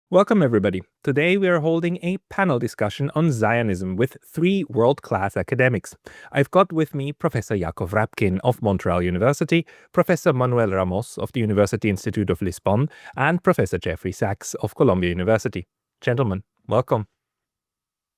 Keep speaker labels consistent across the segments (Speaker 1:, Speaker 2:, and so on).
Speaker 1: Welcome, everybody. Today we are holding a panel discussion on Zionism with three world-class academics. I've got with me Professor Yakov Rabkin of Montreal University, Professor Manuel Ramos of the University Institute of Lisbon, and Professor Jeffrey Sachs of Columbia University. Gentlemen, welcome.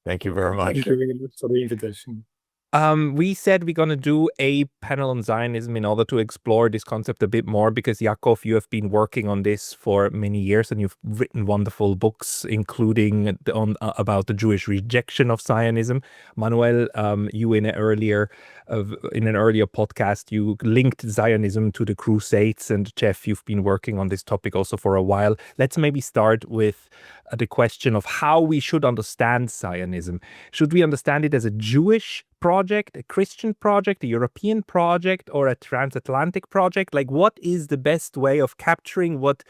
Speaker 2: Thank you very much.
Speaker 3: Thank you very much for the invitation.
Speaker 1: We said we're going to do a panel on Zionism in order to explore this concept a bit more because, Yakov, you have been working on this for many years and you've written wonderful books, including about the Jewish rejection of Zionism. Manuel, you in an earlier podcast, you linked Zionism to the Crusades, and Jeff, you've been working on this topic also for a while. Let's maybe start with the question of how we should understand Zionism. Should we understand it as a Jewish project, a Christian project, a European project, or a transatlantic project? Like, what is the best way of capturing what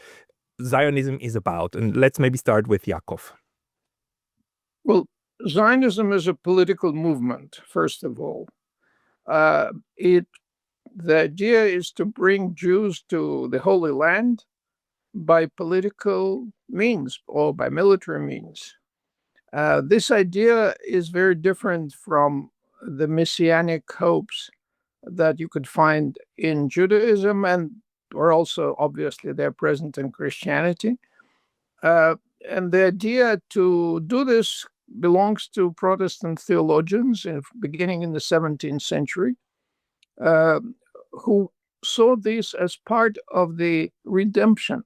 Speaker 1: Zionism is about? And let's maybe start with Yakov.
Speaker 3: Well, Zionism is a political movement, first of all. The idea is to bring Jews to the Holy Land by political means or by military means. This idea is very different from the Messianic hopes that you could find in Judaism, or also obviously they're present in Christianity. And the idea to do this belongs to Protestant theologians beginning in the 17th century, who saw this as part of the redemption,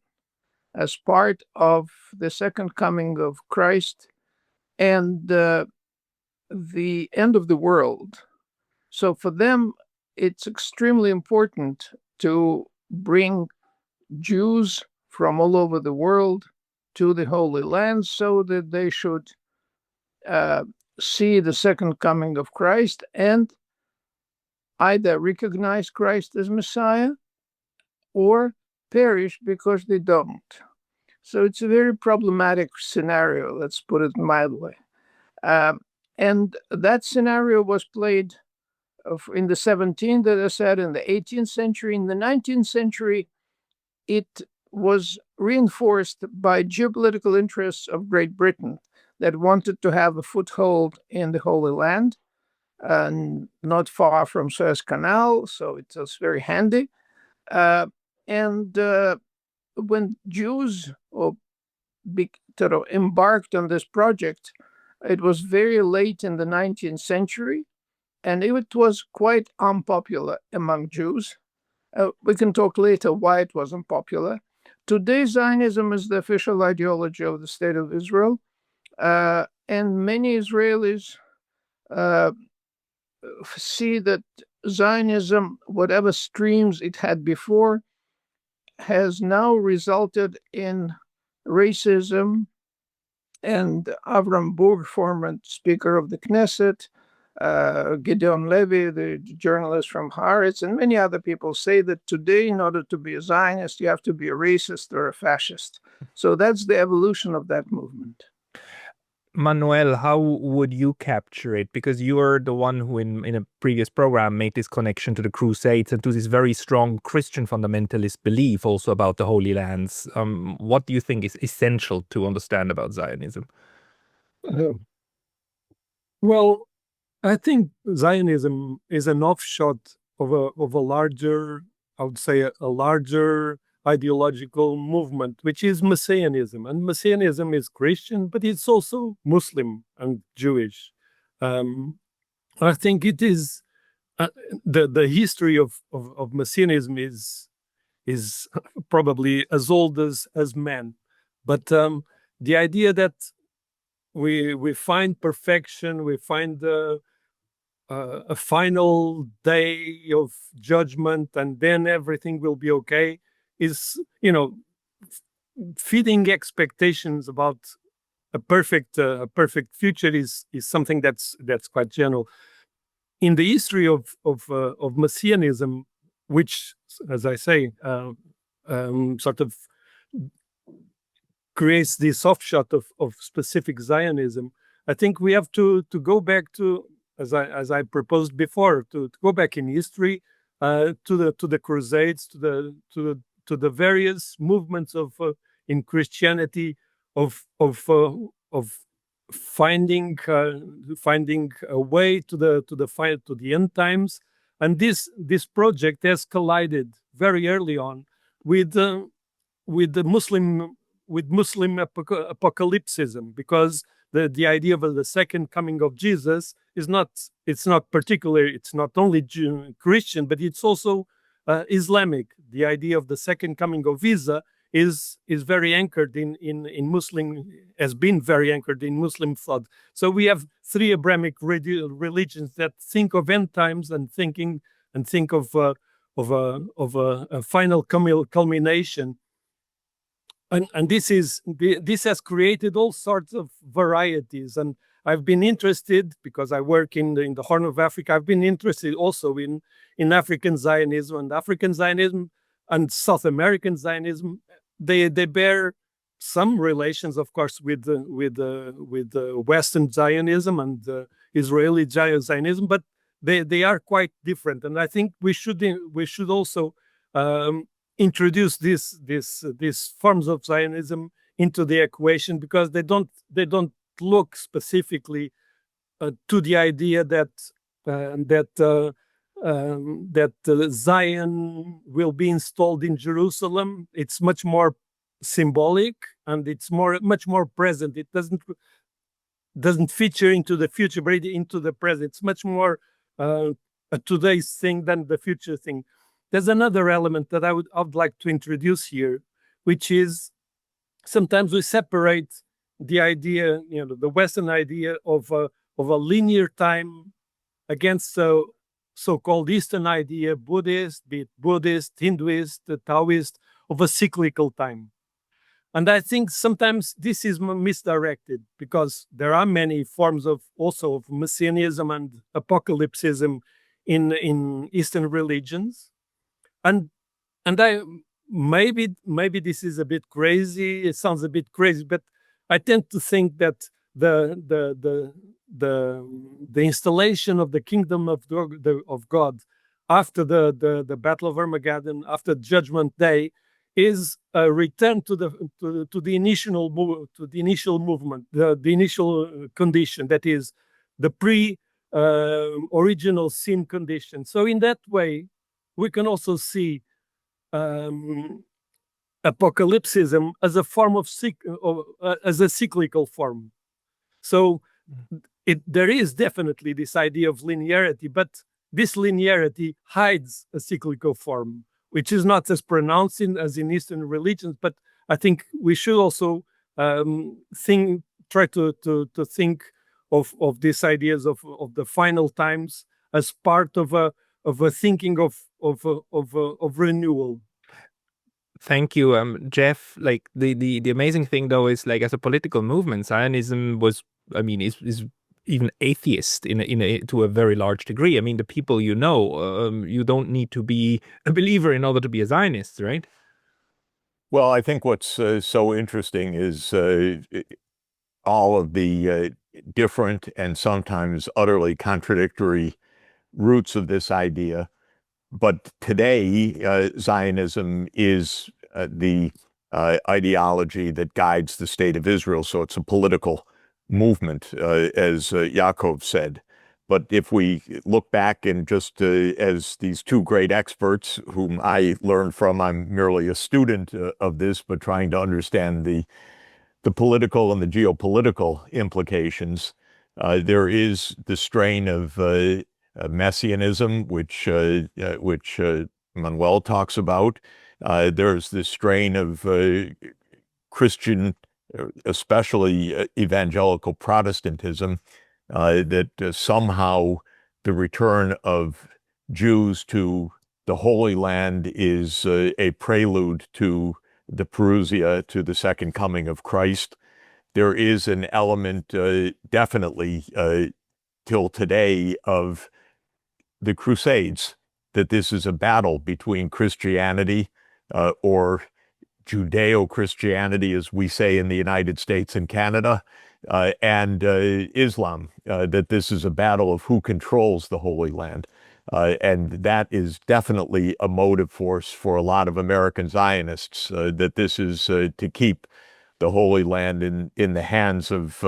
Speaker 3: as part of the second coming of Christ and the end of the world. So for them, it's extremely important to bring Jews from all over the world to the Holy Land so that they should see the second coming of Christ and either recognize Christ as Messiah or perish because they don't. So it's a very problematic scenario, let's put it mildly. And that scenario was played in the 17th, as I said, in the 18th century. In the 19th century, it was reinforced by geopolitical interests of Great Britain that wanted to have a foothold in the Holy Land, not far from Suez Canal, so it was very handy. And when Jews embarked on this project, it was very late in the 19th century, and it was quite unpopular among Jews. We can talk later why it was unpopular. Today, Zionism is the official ideology of the State of Israel, and many Israelis see that Zionism, whatever streams it had before, has now resulted in racism. And Avram Burg, former Speaker of the Knesset, Gideon Levy, the journalist from Haaretz, and many other people say that today, in order to be a Zionist, you have to be a racist or a fascist. So that's the evolution of that movement.
Speaker 1: Manuel, how would you capture it? Because you are the one who in a previous program made this connection to the Crusades and to this very strong Christian fundamentalist belief also about the Holy Lands. What do you think is essential to understand about Zionism?
Speaker 2: Well, I think Zionism is an offshoot of a larger, I would say, a larger ideological movement, which is Messianism. And Messianism is Christian, but it's also Muslim and Jewish. I think it is the history of Messianism is probably as old as man. But the idea that we find perfection, we find a final day of judgment, and then everything will be okay, is, feeding expectations about a perfect future is something that's quite general. In the history of Messianism, which, as I say, sort of creates this offshoot of specific Zionism, I think we have to go back to, as I proposed before, to go back in history, to the Crusades, to the various movements in Christianity of finding a way to the end times. And this project has collided very early on with the Muslim apocalypsism, because the idea of the second coming of Jesus is not it's not only Christian, but it's also Islamic. The idea of the second coming of Isa is very anchored in Muslim, has been very anchored in Muslim thought. So we have three Abrahamic religions that think of end times and think of a final culmination. And this has created all sorts of varieties. And I've been interested, because I work in the Horn of Africa, I've been interested also in African Zionism and South American Zionism. They bear some relations, of course, with Western Zionism and Israeli Zionism, but they are quite different. And I think we should also introduce these forms of Zionism into the equation, because they don't look specifically to the idea that Zion will be installed in Jerusalem. It's much more symbolic, and it's much more present. It doesn't feature into the future, but into the present. It's much more a today's thing than the future thing. There's another element that I would like to introduce here, which is sometimes we separate the idea, the Western idea of a linear time against the so-called Eastern idea, be it Buddhist, Hinduist, Taoist, of a cyclical time. And I think sometimes this is misdirected, because there are many forms of Messianism and apocalypsism in Eastern religions. And I maybe this is a bit crazy. It sounds a bit crazy, but I tend to think that the installation of the kingdom of God after the Battle of Armageddon, after Judgment Day, is a return to the initial movement, the initial condition, that is the original sin condition. So in that way, we can also see apocalypsism as a form of as a cyclical form. So there is definitely this idea of linearity, but this linearity hides a cyclical form, which is not as pronounced as in Eastern religions. But I think we should also try to think of these ideas of the final times as part of a thinking of renewal.
Speaker 1: Thank you, Jeff. Like the amazing thing though is, like, as a political movement, Zionism is even atheist to a very large degree. I mean, the people you don't need to be a believer in order to be a Zionist, right?
Speaker 4: Well, I think what's so interesting is all of the different and sometimes utterly contradictory roots of this idea. But today, Zionism is the ideology that guides the state of Israel. So it's a political movement, as Yakov said. But if we look back and just as these two great experts whom I learned from, I'm merely a student of this, but trying to understand the political and the geopolitical implications. There is the strain of Messianism, which Manuel talks about. There's the strain of Christian, especially evangelical Protestantism, that somehow the return of Jews to the Holy Land is a prelude to the Parousia, to the second coming of Christ. There is an element, definitely till today, of the Crusades, that this is a battle between Christianity or Judeo-Christianity, as we say in the United States and Canada, and Islam, that this is a battle of who controls the Holy Land. And that is definitely a motive force for a lot of American Zionists, that this is to keep the Holy Land in the hands of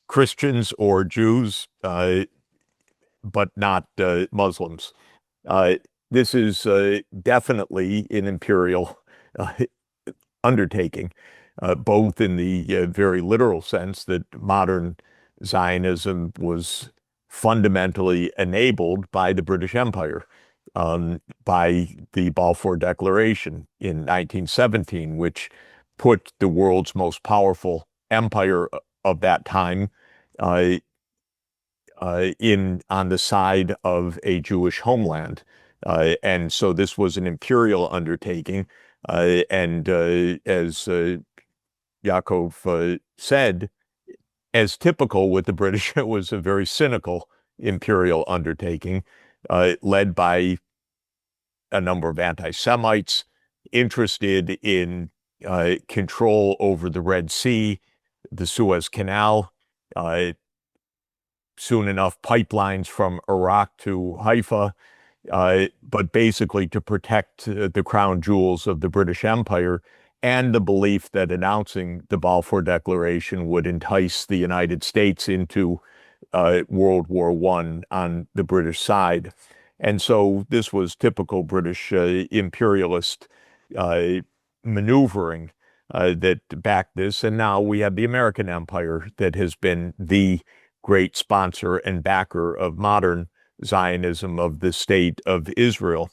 Speaker 4: Christians or Jews, but not Muslims. This is definitely an imperial undertaking, both in the very literal sense that modern Zionism was fundamentally enabled by the British Empire, by the Balfour Declaration in 1917, which put the world's most powerful empire of that time on the side of a Jewish homeland. And so this was an imperial undertaking. And as Yakov said, as typical with the British, it was a very cynical imperial undertaking, led by a number of anti-Semites interested in control over the Red Sea, the Suez Canal, soon enough pipelines from Iraq to Haifa, but basically to protect the crown jewels of the British Empire, and the belief that announcing the Balfour Declaration would entice the United States into World War I on the British side. And so this was typical British imperialist maneuvering that backed this. And now we have the American empire that has been the great sponsor and backer of modern Zionism, of the state of Israel.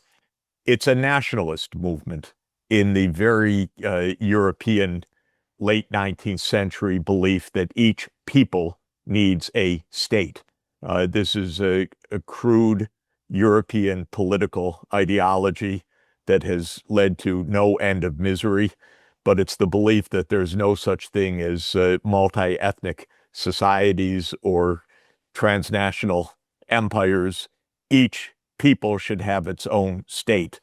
Speaker 4: It's a nationalist movement in the very European late 19th century belief that each people needs a state. This is a crude European political ideology that has led to no end of misery, but it's the belief that there's no such thing as multi-ethnic societies or transnational empires. Each people should have its own state.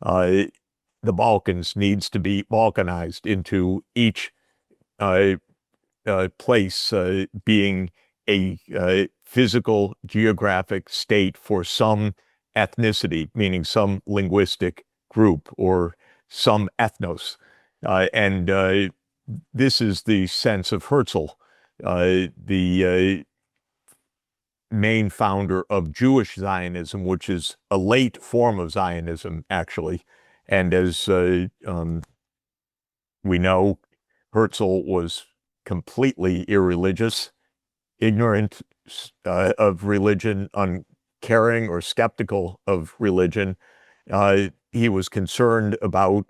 Speaker 4: The Balkans needs to be balkanized into each place being a physical geographic state for some ethnicity, meaning some linguistic group or some ethnos. And this is the sense of Herzl, the main founder of Jewish Zionism, which is a late form of Zionism, actually. And as we know, Herzl was completely irreligious, ignorant of religion, uncaring or skeptical of religion. He was concerned about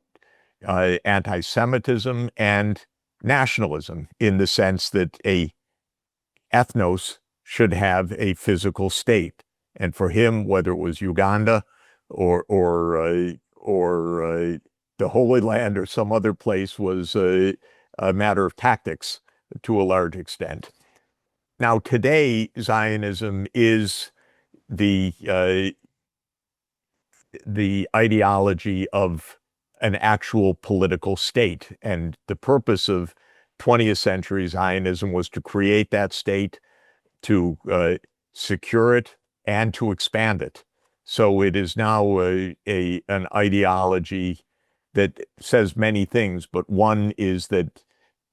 Speaker 4: anti-Semitism and nationalism, in the sense that a ethnos should have a physical state. And for him, whether it was Uganda or the Holy Land or some other place, was a matter of tactics to a large extent. Now, today, Zionism is the ideology of an actual political state. And the purpose of 20th century Zionism was to create that state, to secure it, and to expand it. So it is now an ideology that says many things, but one is that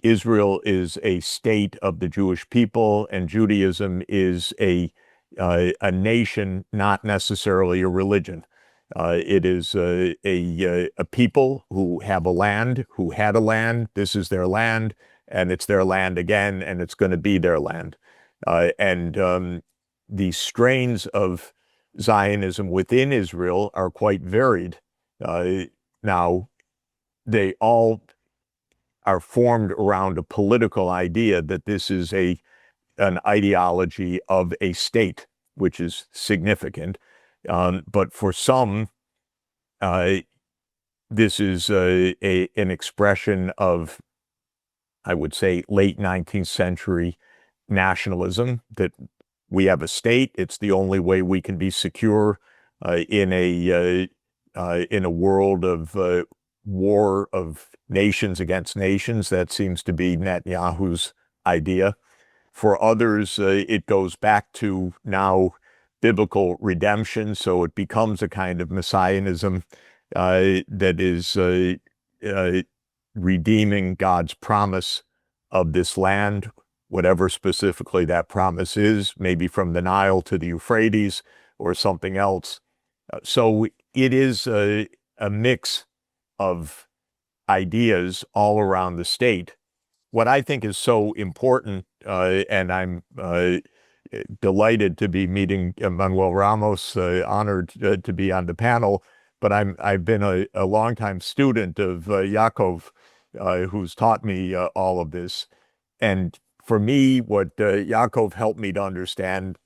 Speaker 4: Israel is a state of the Jewish people, and Judaism is a nation, not necessarily a religion. It is a people who have a land, who had a land. This is their land, and it's their land again, and it's going to be their land. And the strains of Zionism within Israel are quite varied. Now, they all are formed around a political idea that this is an ideology of a state, which is significant. But for some, this is an expression of, I would say, late 19th century nationalism, that we have a state. It's the only way we can be secure in a world of war of nations against nations. That seems to be Netanyahu's idea. For others, it goes back to now biblical redemption, so it becomes a kind of messianism that is redeeming God's promise of this land, whatever specifically that promise is, maybe from the Nile to the Euphrates or something else. So it is a mix of ideas all around the state. What I think is so important, and I'm delighted to be meeting Manuel Ramos, honored to be on the panel, but I've been a longtime student of Yakov, who's taught me all of this. And for me, what Yakov helped me to understand,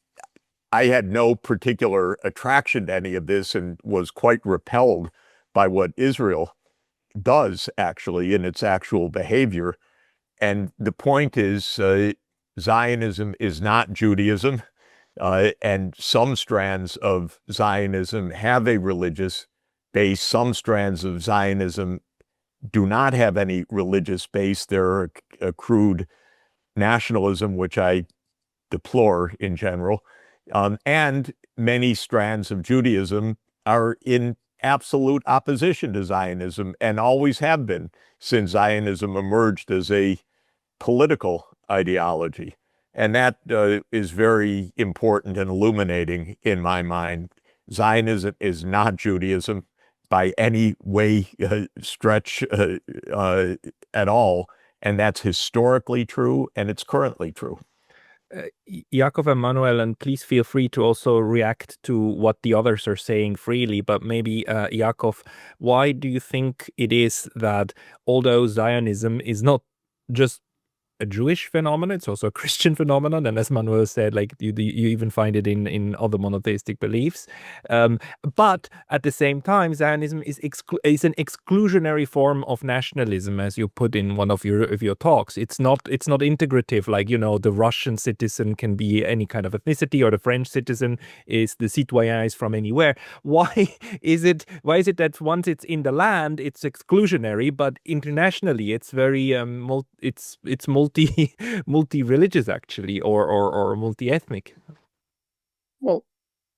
Speaker 4: I had no particular attraction to any of this and was quite repelled by what Israel does actually in its actual behavior. And the point is, Zionism is not Judaism, and some strands of Zionism have a religious base. Some strands of Zionism do not have any religious base. They're a crude nationalism, which I deplore in general. And many strands of Judaism are in absolute opposition to Zionism and always have been since Zionism emerged as a political ideology. And that is very important and illuminating in my mind. Zionism is not Judaism by any way, stretch at all. And that's historically true, and it's currently true.
Speaker 1: Yakov and Manuel, and please feel free to also react to what the others are saying freely, but maybe Yakov, why do you think it is that although Zionism is not just a Jewish phenomenon, it's also a Christian phenomenon, and as Manuel said, like you even find it in other monotheistic beliefs. But at the same time, Zionism is an exclusionary form of nationalism, as you put in one of your talks. It's not integrative, like the Russian citizen can be any kind of ethnicity, or the French citizen is the citoyen is from anywhere. Why is it that once it's in the land, it's exclusionary, but internationally it's very it's multi-religious actually, or multi-ethnic?
Speaker 3: Well,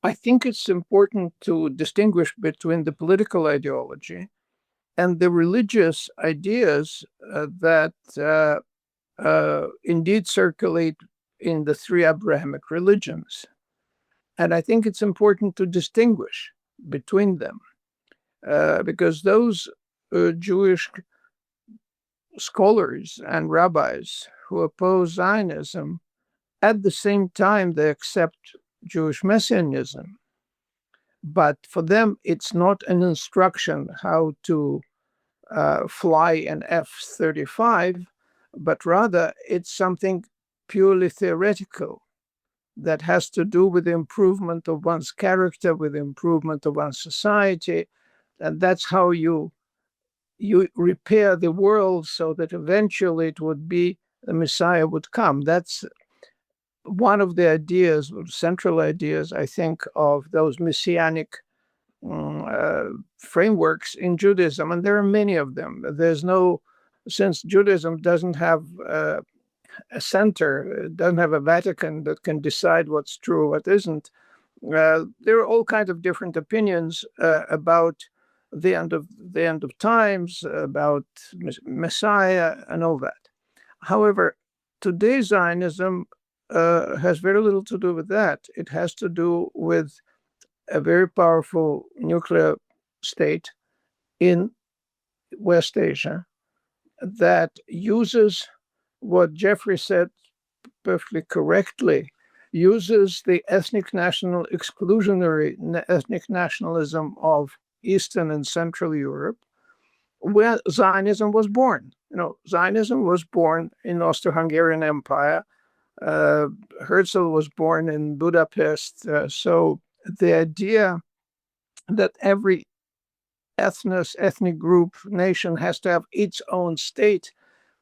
Speaker 3: I think it's important to distinguish between the political ideology and the religious ideas that indeed circulate in the three Abrahamic religions. And I think it's important to distinguish between them because those Jewish scholars and rabbis who oppose Zionism, at the same time they accept Jewish Messianism. But for them, it's not an instruction how to fly an F-35, but rather it's something purely theoretical that has to do with the improvement of one's character, with the improvement of one's society. And that's how you repair the world so that eventually it would be the Messiah would come. That's one of the ideas, central ideas, I think, of those Messianic frameworks in Judaism. And there are many of them. Since Judaism doesn't have a center, it doesn't have a Vatican that can decide what's true, what isn't, there are all kinds of different opinions about the end of times, about Messiah, and all that. However, today's Zionism has very little to do with that. It has to do with a very powerful nuclear state in West Asia that uses what Jeffrey said perfectly correctly, uses the exclusionary ethnic nationalism of Eastern and Central Europe, where Zionism was born. Zionism was born in Austro-Hungarian Empire. Herzl was born in Budapest. So the idea that every ethnic group, nation has to have its own state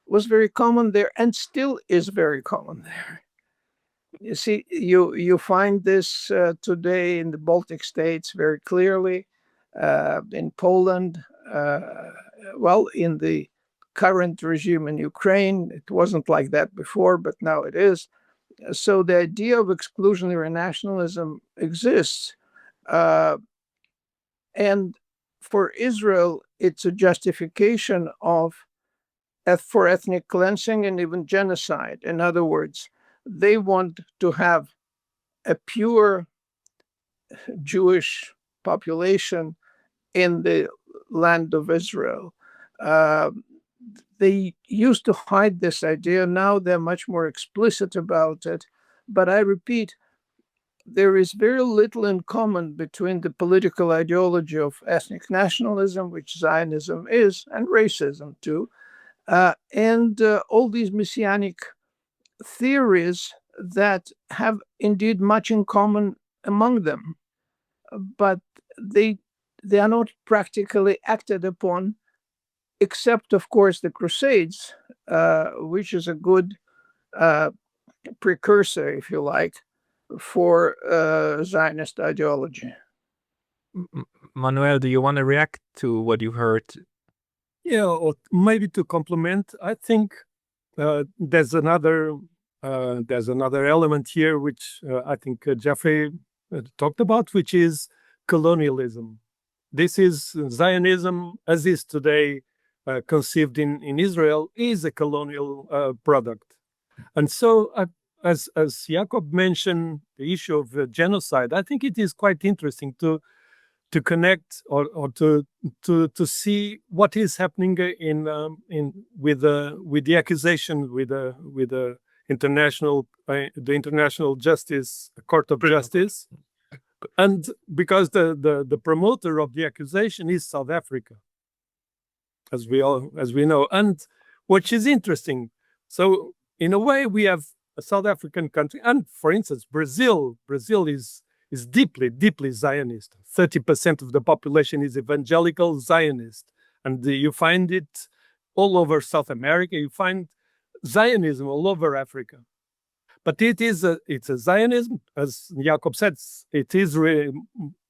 Speaker 3: was very common there, and still is very common there. You see, you find this today in the Baltic states very clearly, in Poland, in the current regime in Ukraine. It wasn't like that before, but now it is. So the idea of exclusionary nationalism exists. And for Israel, it's a justification of for ethnic cleansing and even genocide. In other words, they want to have a pure Jewish population in the land of Israel. They used to hide this idea. Now they're much more explicit about it. But I repeat, there is very little in common between the political ideology of ethnic nationalism, which Zionism is, and racism too, and all these messianic theories that have indeed much in common among them, but they are not practically acted upon, except, of course, the Crusades, which is a good precursor, if you like, for Zionist ideology.
Speaker 1: Manuel, do you want to react to what you heard?
Speaker 2: Yeah, or maybe to complement, I think there's another element here which I think Jeffrey talked about, which is colonialism. This is Zionism, as is today conceived in Israel, is a colonial product. And so, as Yakov mentioned, the issue of genocide, I think it is quite interesting to connect or to see what is happening with the accusation with the international justice court of justice, and because the promoter of the accusation is South Africa, as we know, and which is interesting. So in a way, we have a South African country, and for instance, Brazil is deeply Zionist. 30% of the population is evangelical Zionist. And you find it all over South America. You find Zionism all over Africa. But it's a Zionism, as Yakov said, it is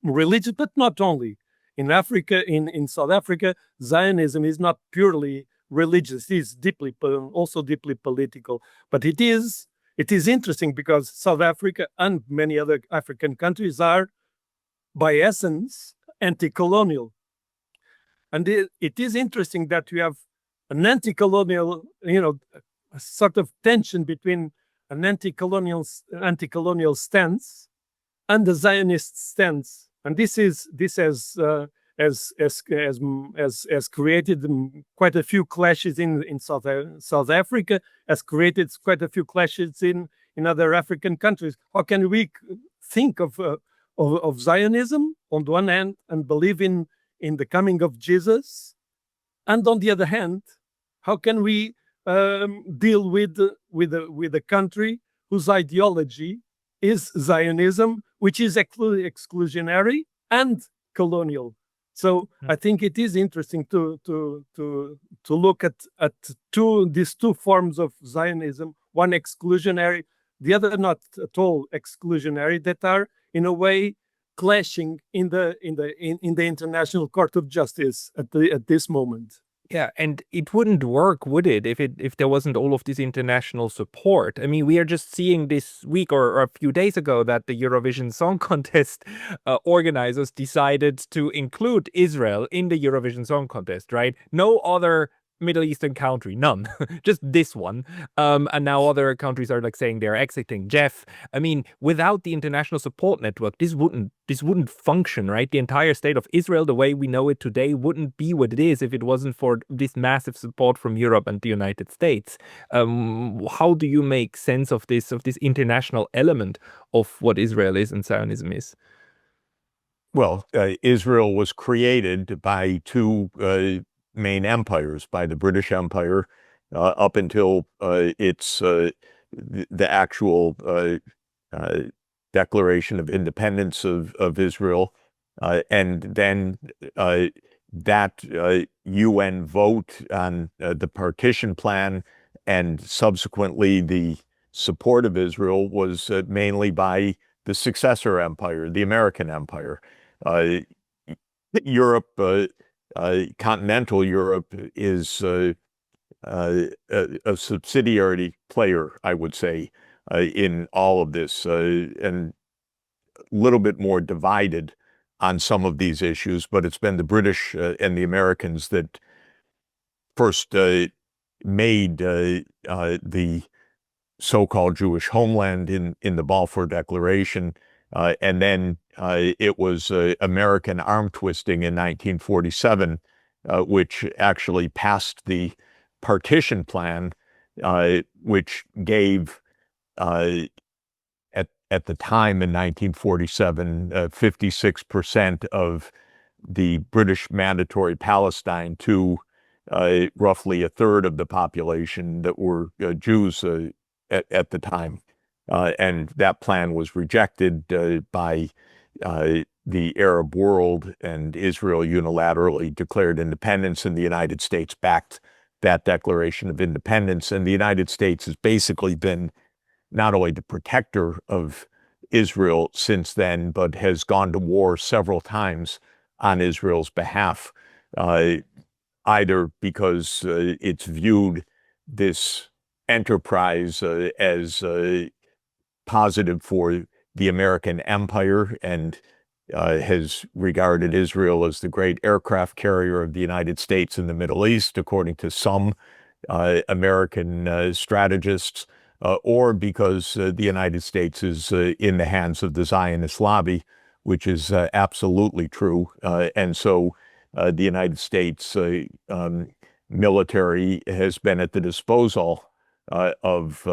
Speaker 2: religious, but not only. In Africa, in South Africa, Zionism is not purely religious. It is also deeply political. But it is interesting because South Africa and many other African countries are, by essence, anti-colonial. And it is interesting that you have an anti-colonial, a sort of tension between an anti-colonial stance and the Zionist stance. And this has created quite a few clashes in South Africa, has created quite a few clashes in other African countries. How can we think of Zionism on the one hand and believe in the coming of Jesus, and on the other hand, how can we deal with a country whose ideology is Zionism, which is exclusionary and colonial? So I think it is interesting to look at these two forms of Zionism, one exclusionary, the other not at all exclusionary, that are in a way clashing in the International Court of Justice at this moment.
Speaker 1: Yeah, and it wouldn't work, would it, if there wasn't all of this international support? I mean, we are just seeing this week or a few days ago that the Eurovision Song Contest organizers decided to include Israel in the Eurovision Song Contest, right? No other Middle Eastern country, none, just this one. And now other countries are like saying they're exiting. Jeff, I mean, without the international support network, this wouldn't function, right? The entire state of Israel, the way we know it today, wouldn't be what it is if it wasn't for this massive support from Europe and the United States. How do you make sense of this international element of what Israel is and Zionism is?
Speaker 4: Well, Israel was created by two main empires, by the British Empire up until the actual Declaration of Independence of Israel, and then that UN vote on the partition plan and subsequently the support of Israel was mainly by the successor empire, the American Empire. Europe, continental Europe, is a subsidiary player, I would say, in all of this, and a little bit more divided on some of these issues, but it's been the British and the Americans that first made the so-called Jewish homeland in the Balfour Declaration, and then it was American arm twisting in 1947, which actually passed the partition plan, which gave at the time in 1947, 56% of the British Mandatory Palestine to roughly a third of the population that were Jews at the time. And that plan was rejected by the Arab world, and Israel unilaterally declared independence, and the United States backed that Declaration of Independence. And the United States has basically been not only the protector of Israel since then, but has gone to war several times on Israel's behalf, either because it's viewed this enterprise as positive for the American empire and has regarded Israel as the great aircraft carrier of the United States in the Middle East, according to some American strategists, or because the United States is in the hands of the Zionist lobby, which is absolutely true. And so the United States military has been at the disposal of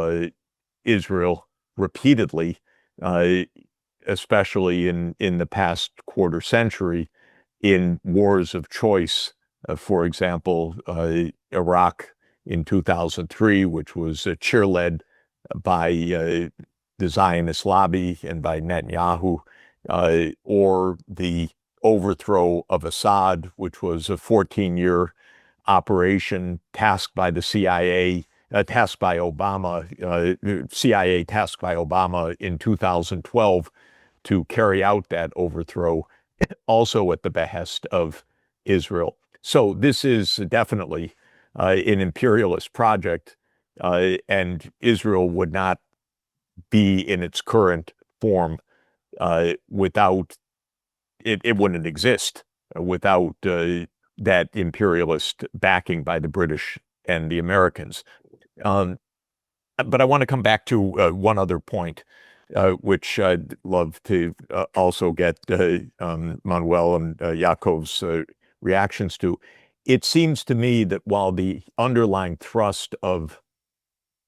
Speaker 4: Israel repeatedly, especially in the past quarter century, in wars of choice. For example, Iraq in 2003, which was cheerled by the Zionist lobby and by Netanyahu, or the overthrow of Assad, which was a 14-year operation tasked by the CIA, tasked by Obama, CIA tasked by Obama in 2012 to carry out that overthrow, also at the behest of Israel. So this is definitely an imperialist project, and Israel would not be in its current form without it wouldn't exist without that imperialist backing by the British and the Americans. But I want to come back to one other point, which I'd love to also get Manuel and Yakov's reactions to. It seems to me that while the underlying thrust of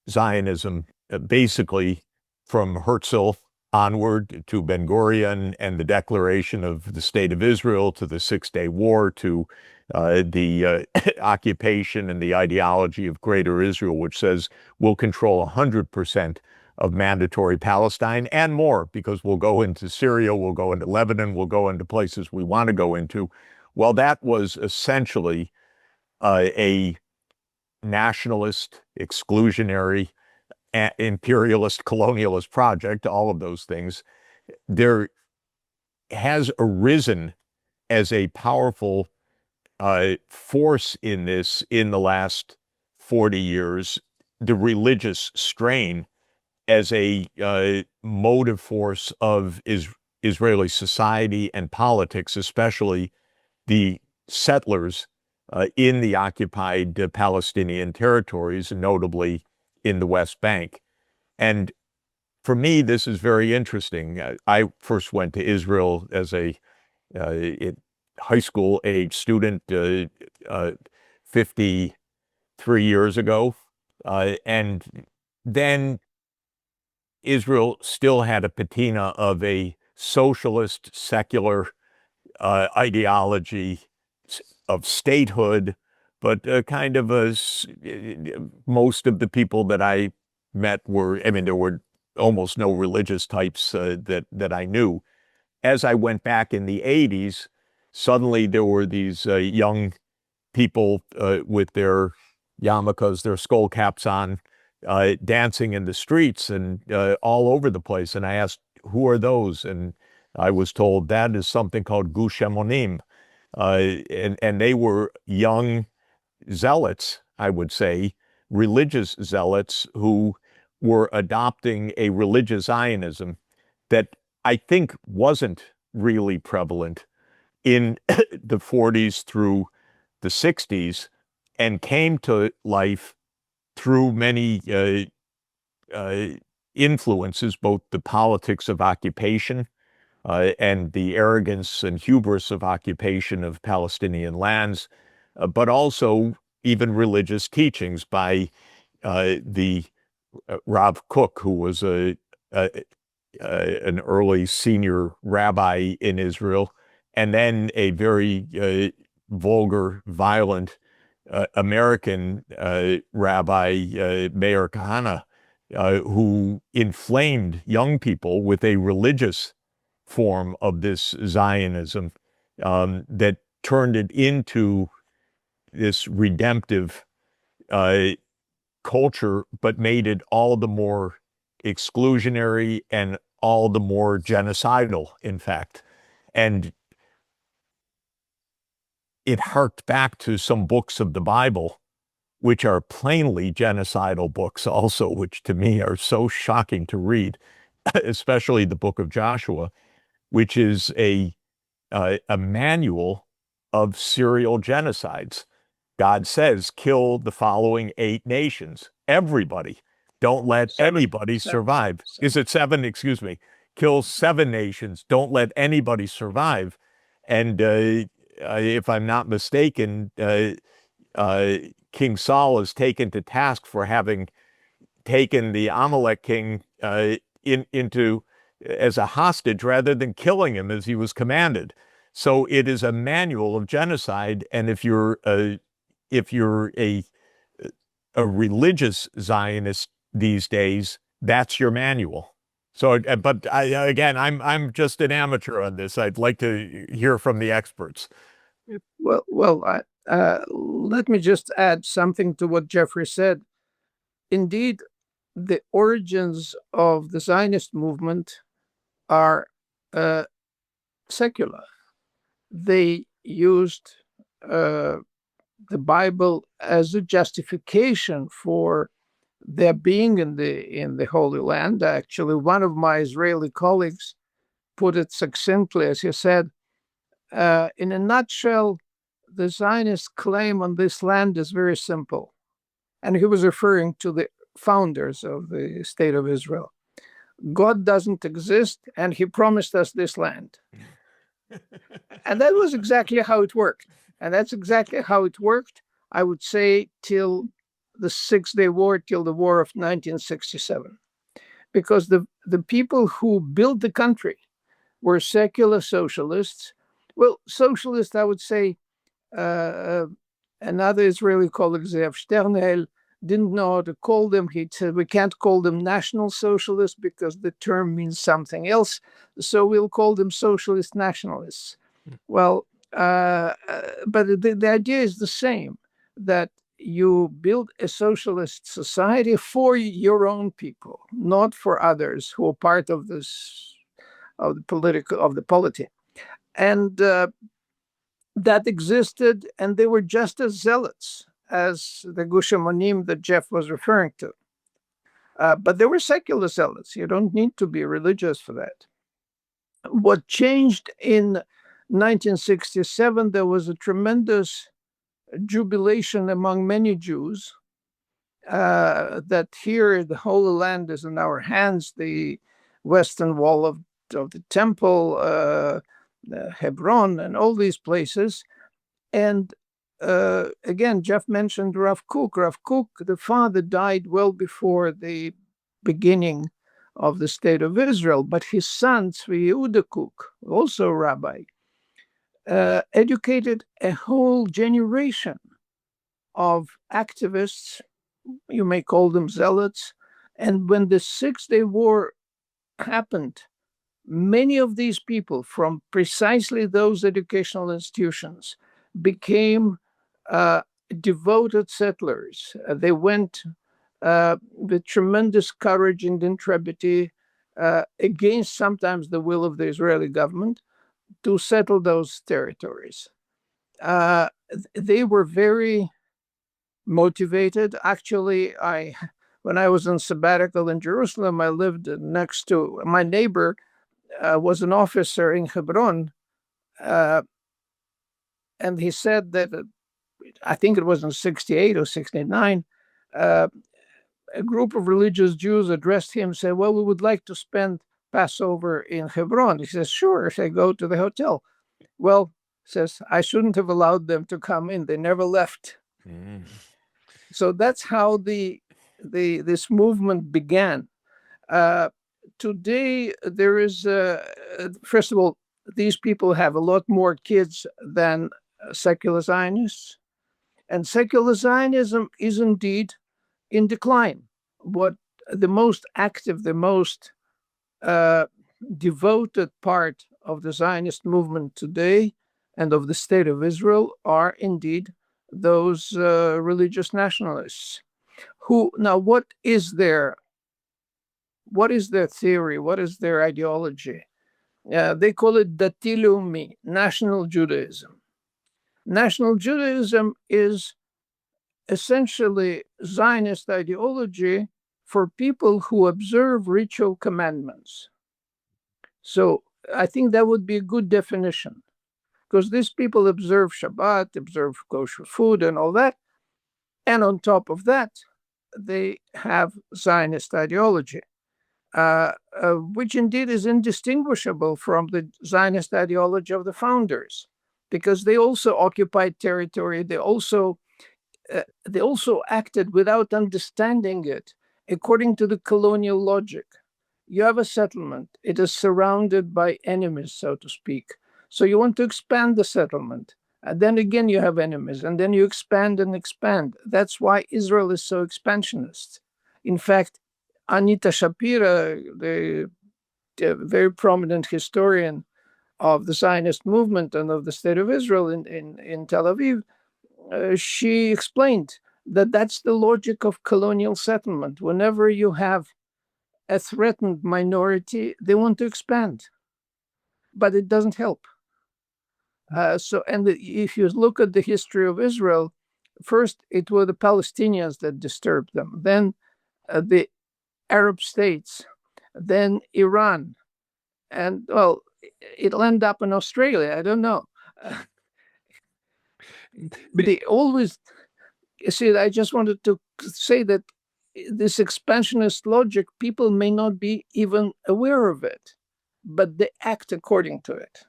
Speaker 4: Zionism, basically from Herzl onward to Ben-Gurion and the declaration of the State of Israel, to the Six-Day War, to the occupation and the ideology of Greater Israel, which says we'll control 100% of mandatory Palestine and more, because we'll go into Syria, we'll go into Lebanon, we'll go into places we want to go into. Well, that was essentially a nationalist, exclusionary, imperialist, colonialist project, all of those things. There has arisen as a powerful force in this in the last 40 years, the religious strain as a motive force of Israeli society and politics, especially the settlers in the occupied Palestinian territories, notably in the West Bank. And for me, this is very interesting. I first went to Israel as a high school age student 53 years ago. And then Israel still had a patina of a socialist, secular ideology of statehood, but kind of most of the people that I met were, I mean, there were almost no religious types that I knew. As I went back in the 80s, suddenly there were these young people with their yarmulkes, their skull caps on, dancing in the streets and all over the place. And I asked, who are those? And I was told that is something called Gush Emonim. And they were young zealots, I would say, religious zealots who were adopting a religious Zionism that I think wasn't really prevalent in the 40s through the 60s and came to life through many influences, both the politics of occupation and the arrogance and hubris of occupation of Palestinian lands, but also even religious teachings by the Rav Kook, who was an early senior rabbi in Israel, and then a very vulgar, violent American rabbi, Meir Kahane, who inflamed young people with a religious form of this Zionism that turned it into this redemptive culture, but made it all the more exclusionary and all the more genocidal, in fact. And it harked back to some books of the Bible, which are plainly genocidal books also, which to me are so shocking to read, especially the book of Joshua, which is a manual of serial genocides. God says, kill the following 8 nations, everybody. Don't let anybody survive. Is it 7? Excuse me. Kill 7 nations. Don't let anybody survive. And if I'm not mistaken, King Saul is taken to task for having taken the Amalek king into as a hostage rather than killing him as he was commanded. So it is a manual of genocide, and if you're a religious Zionist these days, that's your manual. So, but again, I'm just an amateur on this. I'd like to hear from the experts.
Speaker 3: Well, let me just add something to what Jeffrey said. Indeed, the origins of the Zionist movement are secular. They used the Bible as a justification for their being in the Holy Land. Actually, one of my Israeli colleagues put it succinctly, as he said, in a nutshell, the Zionist claim on this land is very simple. And he was referring to the founders of the State of Israel. God doesn't exist, and he promised us this land. And that was exactly how it worked. And that's exactly how it worked, I would say, till the 6-Day War, till the war of 1967. Because the people who built the country were secular socialists. Well, socialists, I would say, another Israeli colleague, Zev Sternhell, didn't know how to call them. He said, we can't call them national socialists because the term means something else. So we'll call them socialist nationalists. Well, but the idea is the same, that you build a socialist society for your own people, not for others who are part of this, of the polity. And that existed, and they were just as zealots as the Gush Emunim that Jeff was referring to. But they were secular zealots. You don't need to be religious for that. What changed in 1967, there was a tremendous jubilation among many Jews that here the Holy Land is in our hands, the western wall of the temple, Hebron, and all these places. And again, Jeff mentioned Rav Kook. Rav Kook, the father, died well before the beginning of the State of Israel, but his son, Tzvi Yehuda Kook, also a rabbi, educated a whole generation of activists, you may call them zealots. And when the 6-Day War happened, many of these people from precisely those educational institutions became devoted settlers. They went with tremendous courage and intrepidity against sometimes the will of the Israeli government to settle those territories. They were very motivated. Actually, when I was on sabbatical in Jerusalem, I lived next to my neighbor. Was an officer in Hebron, and he said that I think it was in 68 or 69, a group of religious Jews addressed him, said, well, we would like to spend Passover in Hebron. He says, sure. They go to the hotel. Well, says, I shouldn't have allowed them to come in. They never left. So that's how this movement began. Today, there is, first of all, these people have a lot more kids than secular Zionists. And secular Zionism is indeed in decline. What the most active, the most devoted part of the Zionist movement today and of the state of Israel are indeed those religious nationalists. Who now? What is their theory? What is their ideology? They call it Dati Leumi, National Judaism. National Judaism is essentially Zionist ideology for people who observe ritual commandments. So I think that would be a good definition, because these people observe Shabbat, observe kosher food and all that. And on top of that, they have Zionist ideology, which indeed is indistinguishable from the Zionist ideology of the founders, because they also occupied territory. They also acted without understanding it according to the colonial logic. You have a settlement. It is surrounded by enemies, so to speak. So you want to expand the settlement. And then again, you have enemies. And then you expand and expand. That's why Israel is so expansionist. In fact, Anita Shapira, the very prominent historian of the Zionist movement and of the State of Israel in Tel Aviv, she explained that that's the logic of colonial settlement. Whenever you have a threatened minority, they want to expand, but it doesn't help. If you look at the history of Israel, first it were the Palestinians that disturbed them, then the Arab states, then Iran, and well, it'll end up in Australia. I don't know. But they always, you see, I just wanted to say that this expansionist logic, people may not be even aware of it, but they act according to it.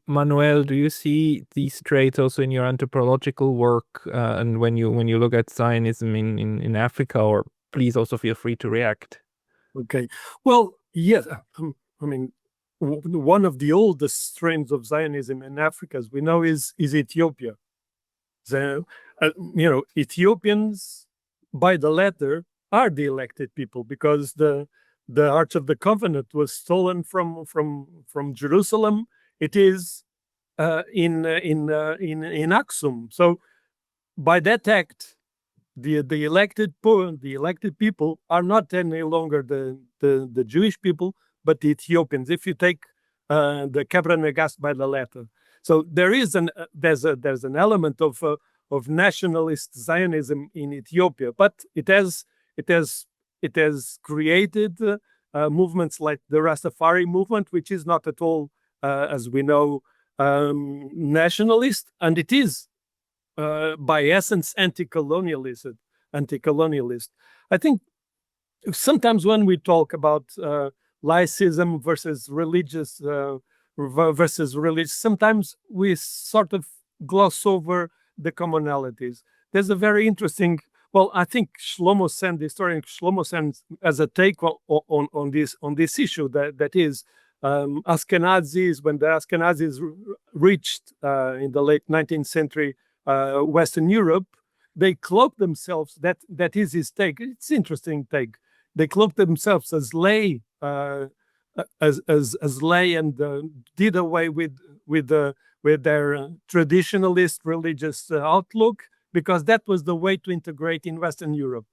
Speaker 1: Manuel, do you see these traits also in your anthropological work, and when you look at Zionism in Africa? Or please also feel free to react.
Speaker 2: Okay. Well, yes. I mean, one of the oldest strains of Zionism in Africa, as we know, is Ethiopia. So, Ethiopians, by the letter, are the elected people, because the Ark of the Covenant was stolen from Jerusalem. It is in Aksum. So, by that act, the elected people are not any longer the Jewish people, but the Ethiopians. If you take the Kebra Negas by the letter, so there's an element of nationalist Zionism in Ethiopia, but it has created movements like the Rastafari movement, which is not at all, as we know, nationalist, and it is by essence anti-colonialist. I think sometimes when we talk about laicism versus religious, sometimes we sort of gloss over the commonalities. There's a very interesting, well, I think the historian Shlomo Sen has a take on this issue, that is Ashkenazis, when the Ashkenazis reached in the late 19th century Western Europe, they cloaked themselves. That is his take. It's interesting take. They cloaked themselves as lay, as lay, and did away with their traditionalist religious outlook, because that was the way to integrate in Western Europe.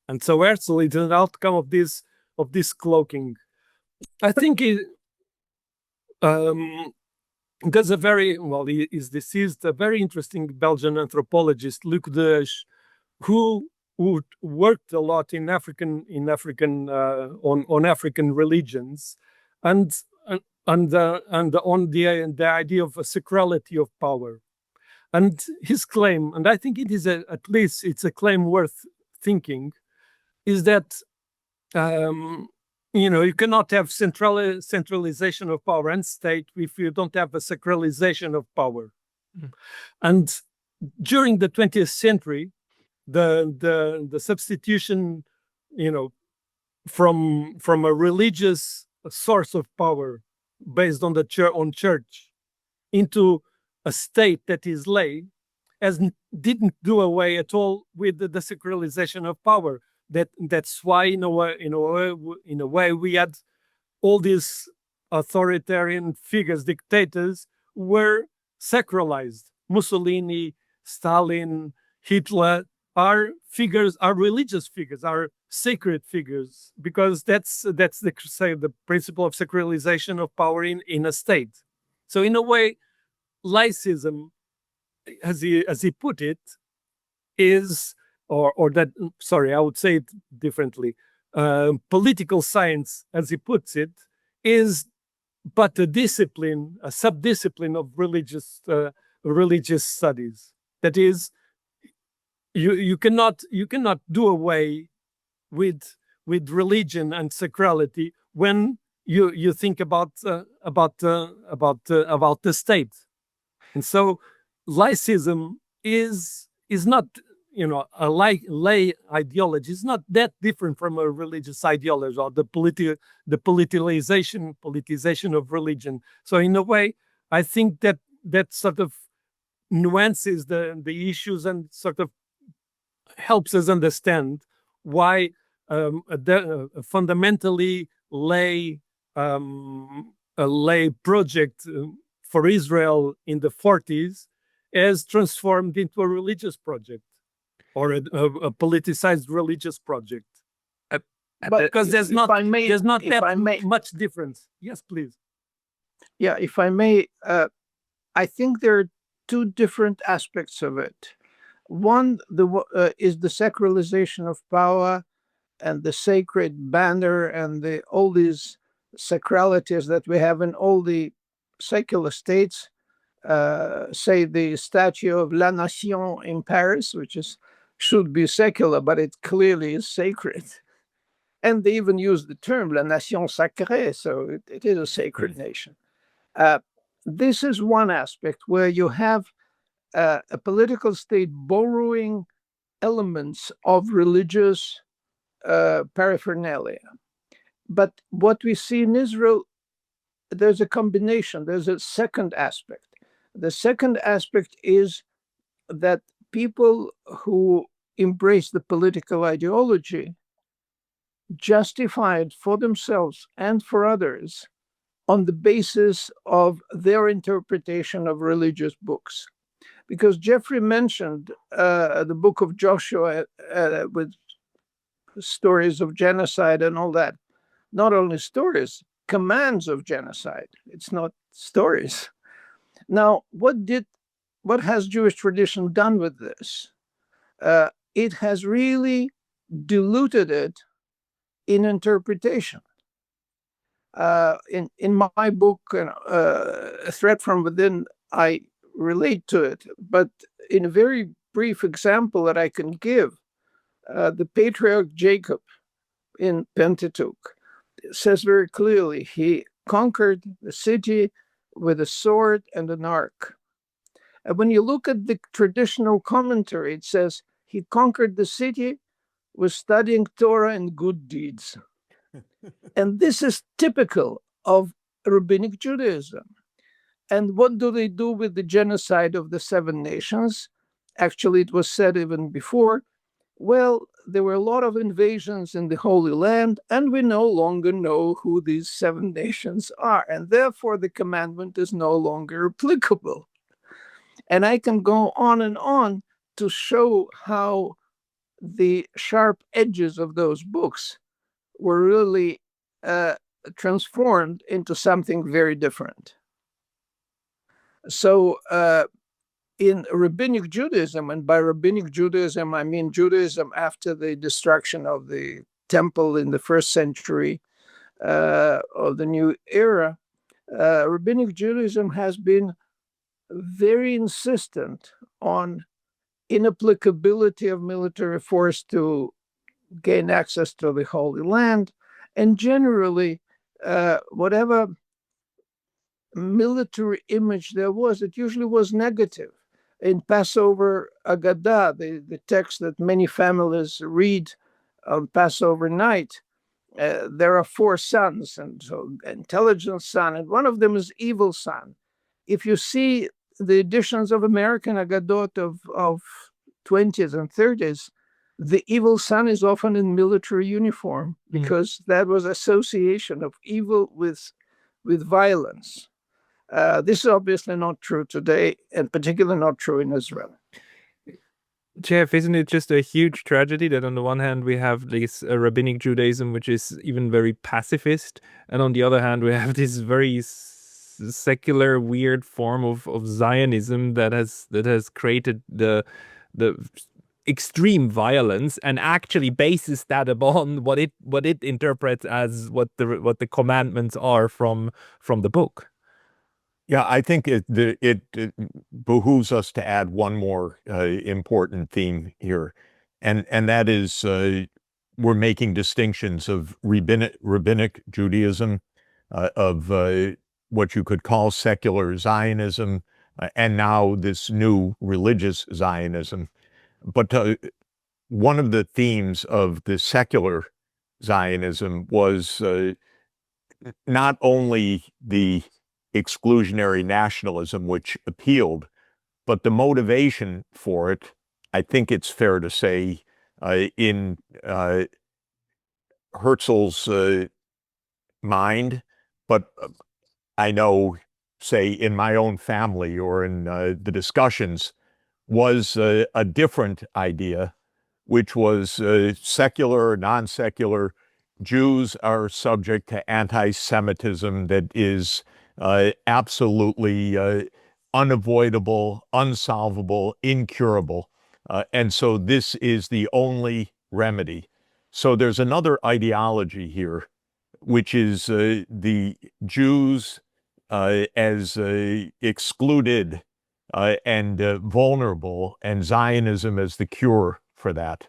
Speaker 2: And so Herzl is an outcome of this cloaking. I think there's a very, well, he is deceased, a very interesting Belgian anthropologist, Luc Deus, who worked a lot on African religions, and on the idea of a sacrality of power. And his claim, and I think it is at least it's a claim worth thinking is that you cannot have centralization of power and state if you don't have a sacralization of power. And during the 20th century, the substitution, from a religious source of power based on on church into a state that is lay, didn't do away at all with the sacralization of power. That's why in a way we had all these authoritarian figures, dictators, were sacralized. Mussolini, Stalin, Hitler are religious figures, are sacred figures, because that's the principle of sacralization of power in a state. So in a way, laicism, as he put it, is or that sorry, I would say it differently. Political science, as he puts it, is but a discipline, a sub-discipline of religious studies. That is, you cannot do away with religion and sacrality when you think about the state. And so laicism is not, a lay ideology. It's not that different from a religious ideology or the politicization of religion. So in a way, I think that sort of nuances the issues and sort of helps us understand why a fundamentally lay a lay project for Israel in the 40s has transformed into a religious project or a politicized religious project.
Speaker 3: But
Speaker 2: because there's not
Speaker 3: that
Speaker 2: much difference. Yes, please.
Speaker 3: Yeah, if I may, I think there are two different aspects of it. One is the sacralization of power and the sacred banner and all these sacralities that we have in all the secular states. Say the statue of La Nation in Paris, which should be secular, but it clearly is sacred. And they even use the term La Nation Sacrée, so it is a sacred nation. This is one aspect where you have a political state borrowing elements of religious paraphernalia. But what we see in Israel, there's a combination. There's a second aspect. The second aspect is that people who embrace the political ideology justify it for themselves and for others on the basis of their interpretation of religious books. Because Jeffrey mentioned the book of Joshua with stories of genocide and all that. Not only stories, commands of genocide. It's not stories. Now, what has Jewish tradition done with this? It has really diluted it in interpretation. In my book, A Threat from Within, I relate to it, but in a very brief example that I can give, the patriarch Jacob in Pentateuch says very clearly he conquered the city with a sword and an ark. And when you look at the traditional commentary, it says he conquered the city with studying Torah and good deeds. And this is typical of rabbinic Judaism. And what do they do with the genocide of the 7 nations? Actually, it was said even before, well, there were a lot of invasions in the Holy Land, and we no longer know who these 7 nations are. And therefore, the commandment is no longer applicable. And I can go on and on to show how the sharp edges of those books were really transformed into something very different. So in rabbinic Judaism, and by rabbinic Judaism, I mean Judaism after the destruction of the temple in the 1st century of the new era, rabbinic Judaism has been very insistent on inapplicability of military force to gain access to the Holy Land, and generally, whatever military image there was, it usually was negative. In Passover Agadah, the text that many families read on Passover night, there are 4 sons, and so intelligent son, and one of them is evil son. If you see the editions of American Agadot of 20s and 30s, the evil son is often in military uniform because that was association of evil with violence. This is obviously not true today, and particularly not true in Israel.
Speaker 1: Jeff, isn't it just a huge tragedy that on the one hand we have this rabbinic Judaism, which is even very pacifist, and on the other hand we have this very secular, weird form of Zionism that has created the extreme violence and actually bases that upon what it interprets as what the commandments are from the book.
Speaker 4: Yeah, I think it behooves us to add one more important theme here, and that is we're making distinctions of rabbinic Judaism, of what you could call secular Zionism, and now this new religious Zionism. But one of the themes of the secular Zionism was not only the exclusionary nationalism, which appealed, but the motivation for it, I think it's fair to say, in Herzl's mind, but I know, say, in my own family or in the discussions, was a different idea, which was secular, non-secular. Jews are subject to anti-Semitism that is absolutely unavoidable, unsolvable, incurable. And so this is the only remedy. So there's another ideology here, which is the Jews as excluded and vulnerable, and Zionism as the cure for that.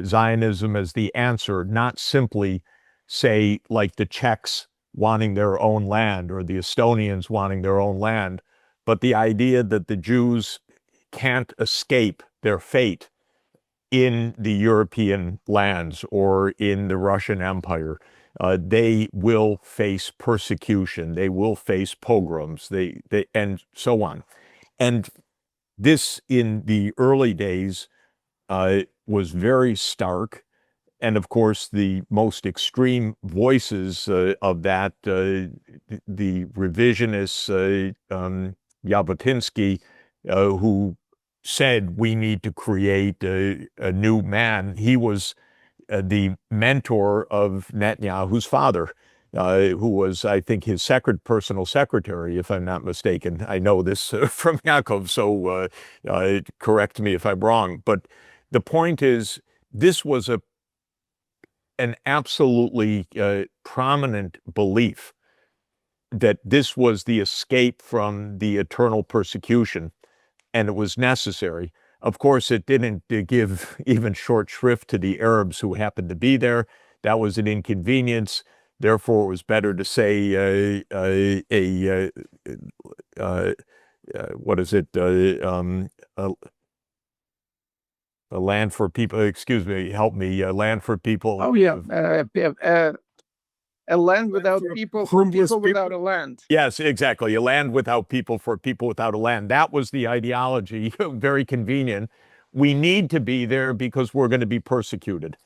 Speaker 4: Zionism as the answer, not simply, say, like the Czechs wanting their own land or the Estonians wanting their own land, but the idea that the Jews can't escape their fate in the European lands or in the Russian Empire. They will face persecution, they will face pogroms, and so on. And this, in the early days, was very stark. And of course, the most extreme voices of that, the revisionists, Jabotinsky, who said we need to create a new man. He was the mentor of Netanyahu's father, who was, I think, his personal secretary, if I'm not mistaken. I know this from Yakov, so correct me if I'm wrong. But the point is, this was an absolutely prominent belief that this was the escape from the eternal persecution, and it was necessary. Of course, it didn't give even short shrift to the Arabs who happened to be there. That was an inconvenience. Therefore, it was better to say what is it? A land for people. Excuse me. Help me. Land for people.
Speaker 3: Oh yeah, a land without people for people without a land.
Speaker 4: Yes, exactly. A land without people for people without a land. That was the ideology. Very convenient. We need to be there because we're going to be persecuted.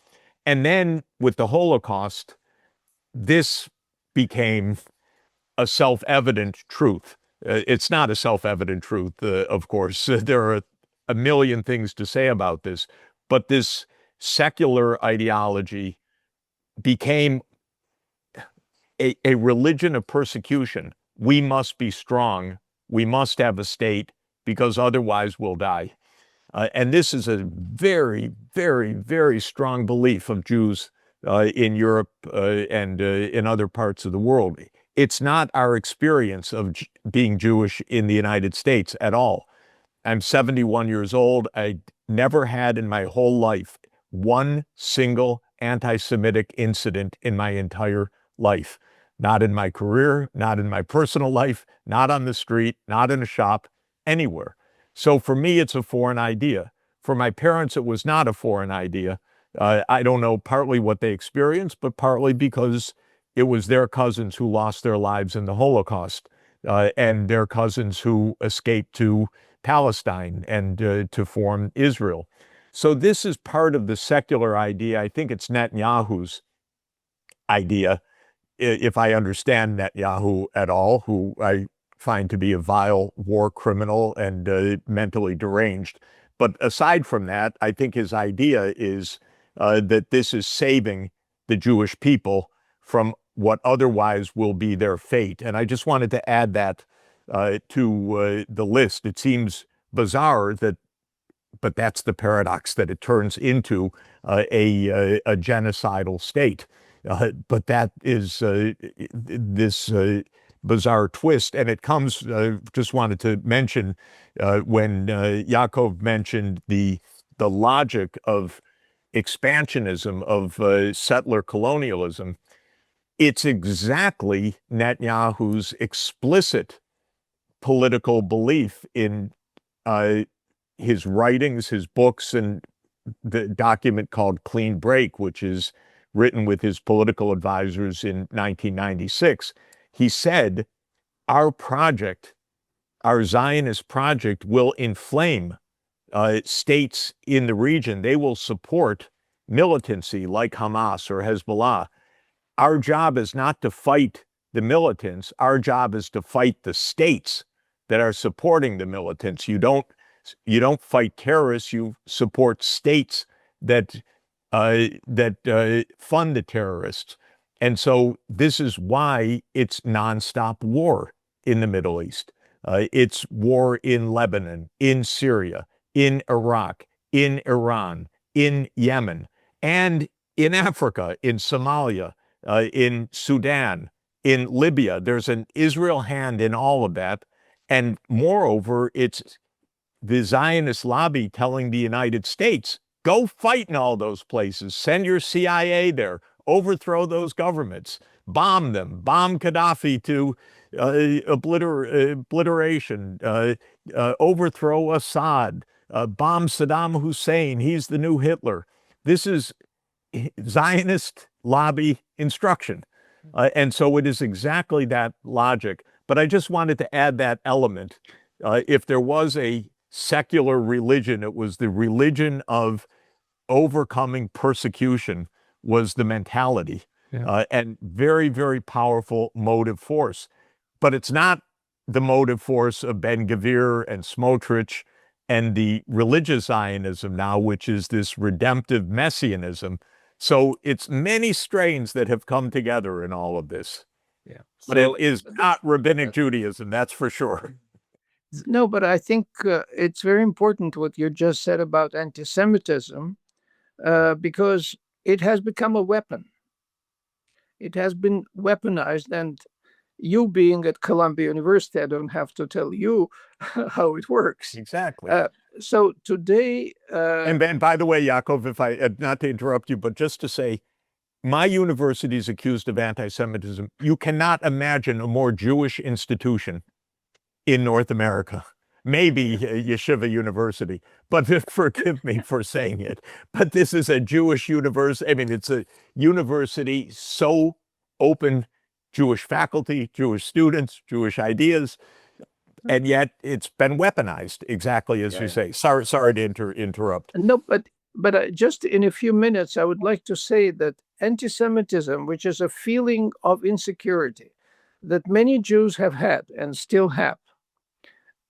Speaker 4: And then with the Holocaust, this became a self-evident truth. It's not a self-evident truth, of course. There are a million things to say about this, but this secular ideology became a religion of persecution. We must be strong. We must have a state because otherwise we'll die. And this is a very, very, very strong belief of Jews in Europe and in other parts of the world. It's not our experience of being Jewish in the United States at all. I'm 71 years old. I never had in my whole life one single anti-Semitic incident in my entire life. Not in my career, not in my personal life, not on the street, not in a shop, anywhere. So for me, it's a foreign idea. For my parents, it was not a foreign idea. I don't know partly what they experienced, but partly because it was their cousins who lost their lives in the Holocaust, and their cousins who escaped to Palestine and to form Israel. So this is part of the secular idea. I think it's Netanyahu's idea, if I understand Netanyahu at all, who I find to be a vile war criminal and mentally deranged. But aside from that, I think his idea is that this is saving the Jewish people from what otherwise will be their fate. And I just wanted to add that to the list. It seems bizarre that, but that's the paradox, that it turns into a genocidal state. But that is this bizarre twist. And it comes, just wanted to mention, when Yakov mentioned the logic of expansionism, of settler colonialism, it's exactly Netanyahu's explicit political belief in his writings, his books, and the document called Clean Break, which is written with his political advisors in 1996. He said, our project, our Zionist project, will inflame states in the region. They will support militancy like Hamas or Hezbollah. Our job is not to fight the militants. Our job is to fight the states that are supporting the militants. You don't fight terrorists. You support states that fund the terrorists. And so this is why it's nonstop war in the Middle East. It's war in Lebanon, in Syria, in Iraq, in Iran, in Yemen, and in Africa, in Somalia, in Sudan, in Libya. There's an Israel hand in all of that. And moreover, it's the Zionist lobby telling the United States, go fight in all those places, send your CIA there, overthrow those governments, bomb them, bomb Gaddafi to obliteration, overthrow Assad, bomb Saddam Hussein, he's the new Hitler. This is Zionist lobby instruction. And so it is exactly that logic. But I just wanted to add that element. If there was a secular religion, it was the religion of overcoming persecution, was the mentality.
Speaker 1: Yeah.
Speaker 4: And very, very powerful motive force. But it's not the motive force of Ben-Gvir and Smotrich and the religious Zionism now, which is this redemptive messianism. So it's many strains that have come together in all of this.
Speaker 1: Yeah.
Speaker 4: But it is not rabbinic Judaism, that's for sure.
Speaker 3: No, but I think it's very important what you just said about anti-Semitism, because it has become a weapon. It has been weaponized, and you being at Columbia University, I don't have to tell you how it works.
Speaker 4: Exactly.
Speaker 3: So today...
Speaker 4: and by the way, Yakov, if I, not to interrupt you, but just to say, my university is accused of anti-Semitism. You cannot imagine a more Jewish institution in North America. Maybe Yeshiva University, but forgive me for saying it. But this is a Jewish university. I mean, it's a university so open, Jewish faculty, Jewish students, Jewish ideas, and yet it's been weaponized, exactly as you say. Sorry to interrupt.
Speaker 3: No, but just in a few minutes, I would like to say that anti-Semitism, which is a feeling of insecurity that many Jews have had and still have,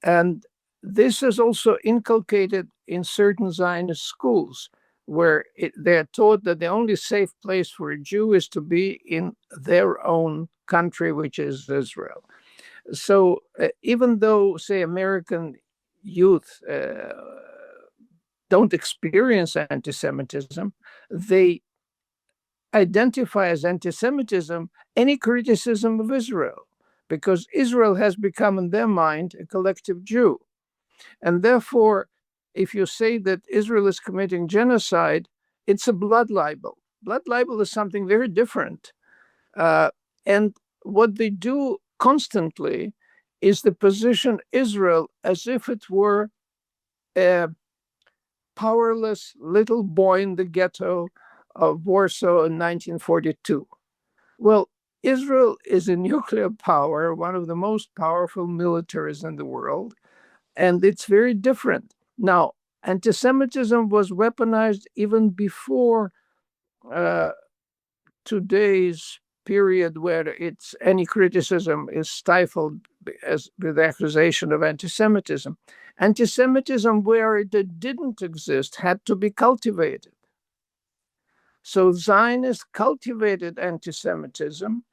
Speaker 3: and this is also inculcated in certain Zionist schools, where they're taught that the only safe place for a Jew is to be in their own country, which is Israel. So even though, say, American youth don't experience anti-Semitism, they identify as anti-Semitism any criticism of Israel, because Israel has become in their mind a collective Jew. And therefore, if you say that Israel is committing genocide, it's a blood libel. Blood libel is something very different. And what they do constantly is to position Israel as if it were a powerless little boy in the ghetto of Warsaw in 1942. Well, Israel is a nuclear power, one of the most powerful militaries in the world, and it's very different. Now, anti-Semitism was weaponized even before today's period where any criticism is stifled as with the accusation of anti-Semitism. Anti-Semitism, where it didn't exist, had to be cultivated. So Zionists cultivated anti-Semitism,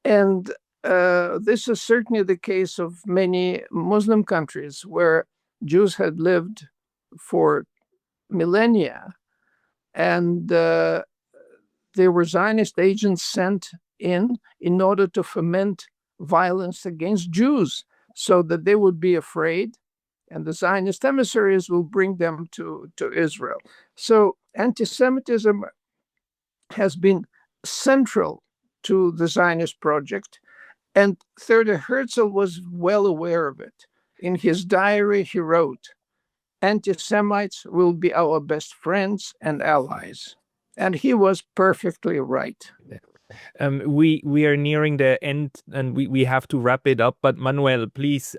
Speaker 3: and this is certainly the case of many Muslim countries where Jews had lived for millennia, and there were Zionist agents sent in order to foment violence against Jews so that they would be afraid, and the Zionist emissaries will bring them to Israel. So anti-Semitism has been central to the Zionist project, and Theodor Herzl was well aware of it. In his diary, he wrote, "Anti-Semites will be our best friends and allies." And he was perfectly right.
Speaker 1: We are nearing the end, and we have to wrap it up. But Manuel, please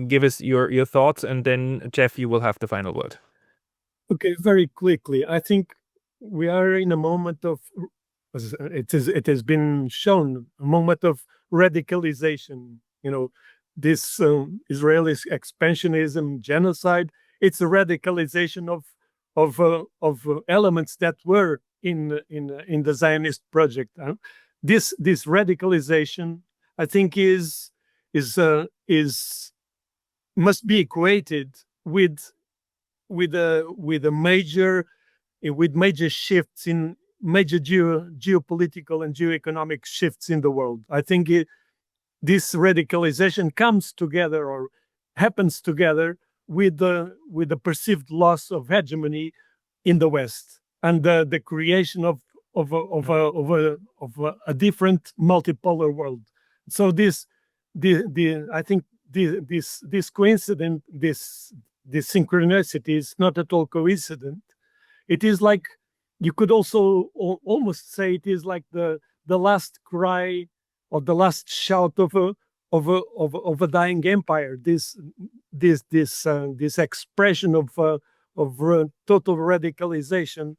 Speaker 1: give us your thoughts, and then Jeff, you will have the final word.
Speaker 2: Okay, very quickly. I think we are in a moment of, it has been shown, a moment of radicalization. You know, this Israeli expansionism, genocide. It's a radicalization of elements that were in the Zionist project. This radicalization, I think, must be equated with major shifts in major geopolitical and geoeconomic shifts in the world. I think this radicalization comes together or happens together with the perceived loss of hegemony in the West and the creation of a different multipolar world. So I think this coincidence, this synchronicity is not at all coincident. It is like, you could also almost say it is like the last cry or the last shout of a dying empire. This expression of total radicalization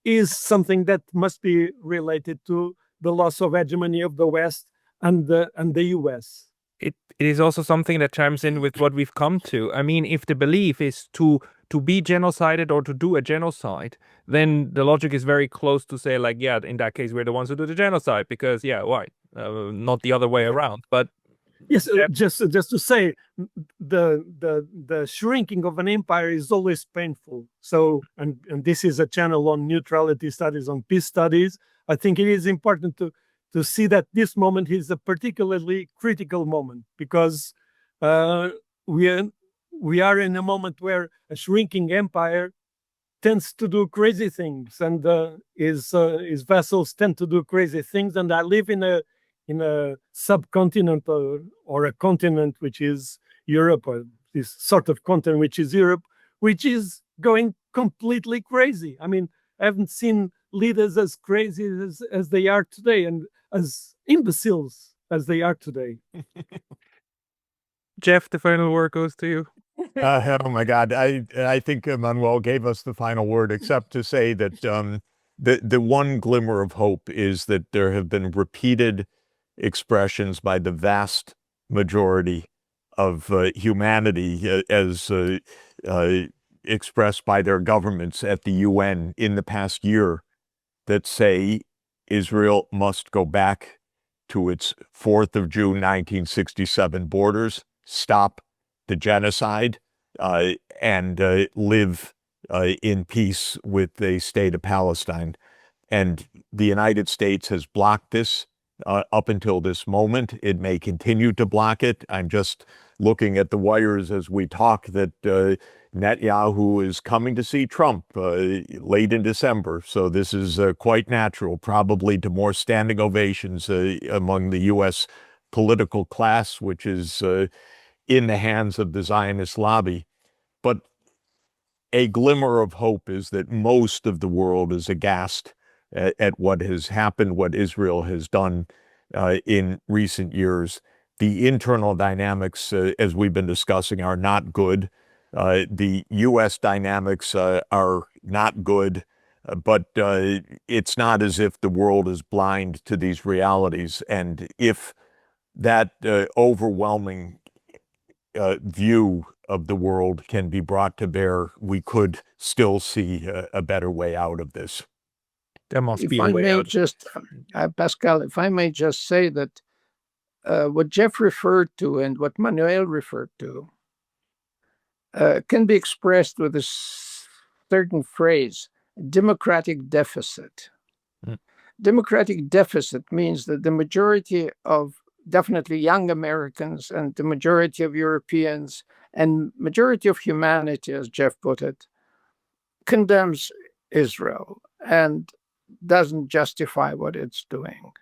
Speaker 2: is something that must be related to the loss of hegemony of the West and the US.
Speaker 1: It is also something that chimes in with what we've come to. I mean, if the belief is to be genocided or to do a genocide, then the logic is very close to say, like, yeah, in that case, we're the ones who do the genocide because, yeah, why? Not the other way around. But
Speaker 2: yes, just to say, the shrinking of an empire is always painful. So, and this is a channel on neutrality studies, on peace studies. I think it is important to see that this moment is a particularly critical moment because we are in a moment where a shrinking empire tends to do crazy things, and his vassals tend to do crazy things. And I live in a subcontinent or a continent which is Europe, or this sort of continent which is Europe, which is going completely crazy. I mean, I haven't seen leaders as crazy as they are today, and as imbeciles as they are today.
Speaker 1: Jeff, the final word goes to you.
Speaker 4: Oh my God, I think Manuel gave us the final word, except to say that the one glimmer of hope is that there have been repeated expressions by the vast majority of humanity as expressed by their governments at the UN in the past year that say Israel must go back to its 4th of June 1967 borders, stop the genocide, and live in peace with the state of Palestine. And the United States has blocked this up until this moment. It may continue to block it. I'm just looking at the wires as we talk that Netanyahu is coming to see Trump late in December, so this is quite natural, probably to more standing ovations among the U.S. political class, which is in the hands of the Zionist lobby. But a glimmer of hope is that most of the world is aghast at what has happened, what Israel has done in recent years. The internal dynamics, as we've been discussing, are not good. The U.S. dynamics are not good, but it's not as if the world is blind to these realities. And if that overwhelming view of the world can be brought to bear, we could still see a better way out of this.
Speaker 1: There must
Speaker 3: If
Speaker 1: be
Speaker 3: I
Speaker 1: a way
Speaker 3: may
Speaker 1: out.
Speaker 3: just, Pascal, if I may just say that what Jeff referred to and what Manuel referred to can be expressed with a certain phrase, democratic deficit.
Speaker 1: Mm.
Speaker 3: Democratic deficit means that the majority of definitely young Americans and the majority of Europeans and majority of humanity, as Jeff put it, condemns Israel and doesn't justify what it's doing.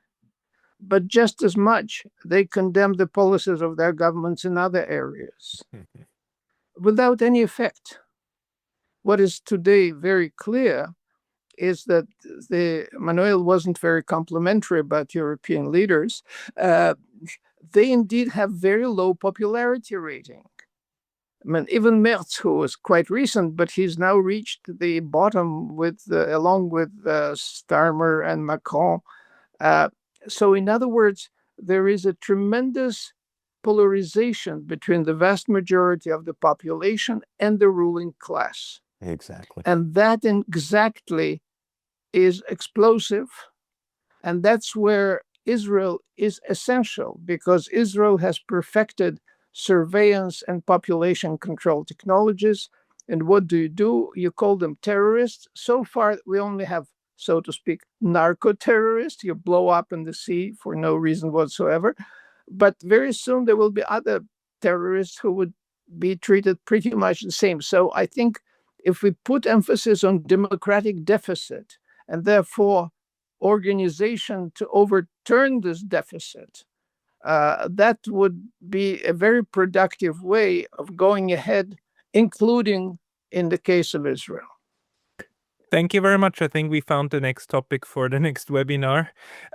Speaker 3: But just as much, they condemn the policies of their governments in other areas without any effect. What is today very clear is that Manuel wasn't very complimentary about European leaders. They indeed have very low popularity rating. I mean, even Merz, who was quite recent, but he's now reached the bottom along with Starmer and Macron. So in other words, there is a tremendous polarization between the vast majority of the population and the ruling class.
Speaker 4: Exactly.
Speaker 3: And that exactly is explosive. And that's where Israel is essential, because Israel has perfected surveillance and population control technologies. And what do? You call them terrorists. So far, we only have, so to speak, narco-terrorists. You blow up in the sea for no reason whatsoever. But very soon there will be other terrorists who would be treated pretty much the same. So I think if we put emphasis on democratic deficit and therefore organization to overturn this deficit, that would be a very productive way of going ahead, including in the case of Israel.
Speaker 1: Thank you very much. I think we found the next topic for the next webinar.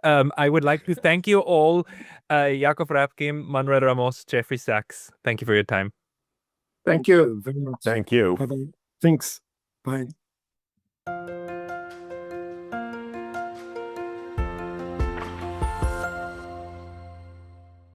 Speaker 1: I would like to thank you all, Yakov Rabkin, Manuel Ramos, Jeffrey Sachs. Thank you for your time.
Speaker 3: Thank you
Speaker 2: Very much.
Speaker 4: Thank you.
Speaker 2: Bye-bye. Thanks. Bye.